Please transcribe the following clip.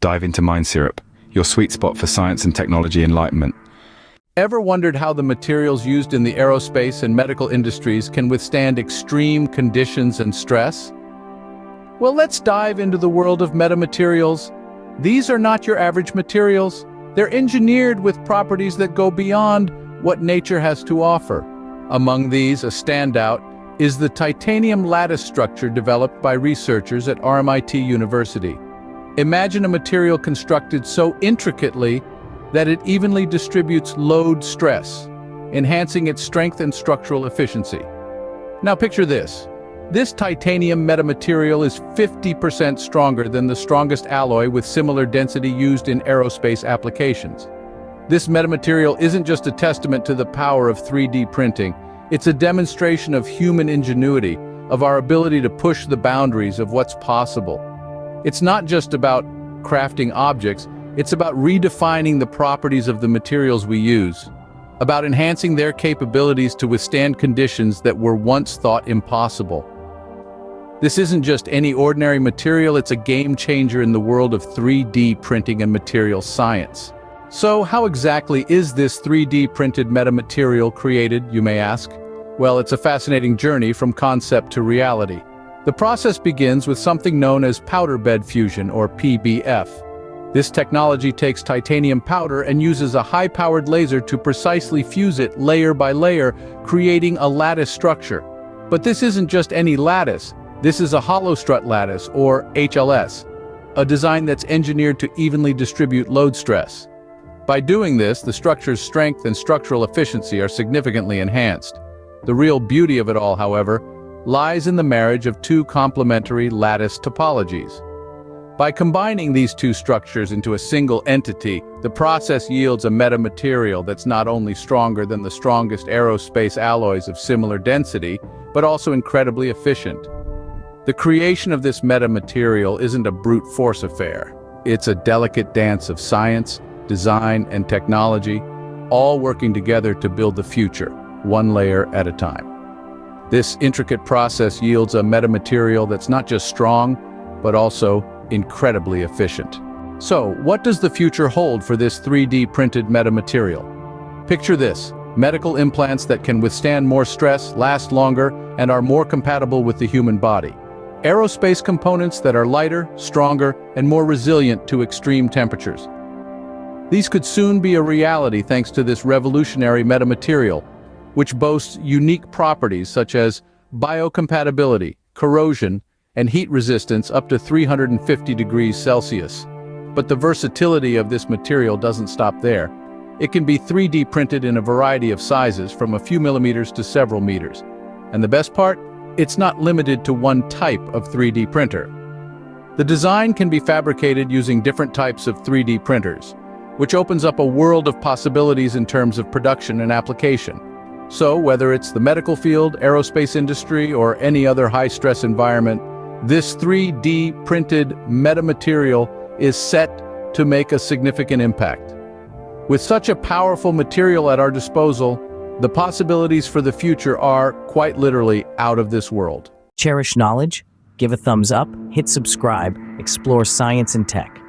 Dive into Mind Syrup, your sweet spot for science and technology enlightenment. Ever wondered how the materials used in the aerospace and medical industries can withstand extreme conditions and stress? Well, let's dive into the world of metamaterials. These are not your average materials. They're engineered with properties that go beyond what nature has to offer. Among these, a standout is the titanium lattice structure developed by researchers at RMIT University. Imagine a material constructed so intricately that it evenly distributes load stress, enhancing its strength and structural efficiency. Now picture this. This titanium metamaterial is 50% stronger than the strongest alloy with similar density used in aerospace applications. This metamaterial isn't just a testament to the power of 3D printing, it's a demonstration of human ingenuity, of our ability to push the boundaries of what's possible. It's not just about crafting objects, it's about redefining the properties of the materials we use, about enhancing their capabilities to withstand conditions that were once thought impossible. This isn't just any ordinary material, it's a game changer in the world of 3D printing and material science. So how exactly is this 3D printed metamaterial created, you may ask? Well, it's a fascinating journey from concept to reality. The process begins with something known as powder bed fusion, or PBF. This technology takes titanium powder and uses a high-powered laser to precisely fuse it layer by layer, creating a lattice structure. But this isn't just any lattice. This is a hollow strut lattice, or HLS, a design that's engineered to evenly distribute load stress. By doing this, the structure's strength and structural efficiency are significantly enhanced. The real beauty of it all, however, lies in the marriage of two complementary lattice topologies. By combining these two structures into a single entity, the process yields a metamaterial that's not only stronger than the strongest aerospace alloys of similar density, but also incredibly efficient. The creation of this metamaterial isn't a brute force affair. It's a delicate dance of science, design, and technology, all working together to build the future, one layer at a time. This intricate process yields a metamaterial that's not just strong, but also incredibly efficient. So, what does the future hold for this 3D printed metamaterial? Picture this: medical implants that can withstand more stress, last longer, and are more compatible with the human body. Aerospace components that are lighter, stronger, and more resilient to extreme temperatures. These could soon be a reality thanks to this revolutionary metamaterial, which boasts unique properties such as biocompatibility, corrosion, and heat resistance up to 350 degrees Celsius. But the versatility of this material doesn't stop there. It can be 3D printed in a variety of sizes, from a few millimeters to several meters. And the best part? It's not limited to one type of 3D printer. The design can be fabricated using different types of 3D printers, which opens up a world of possibilities in terms of production and application. So, whether it's the medical field, aerospace industry, or any other high-stress environment, this 3D printed metamaterial is set to make a significant impact. With such a powerful material at our disposal, the possibilities for the future are, quite literally, out of this world. Cherish knowledge, give a thumbs up, hit subscribe, explore science and tech.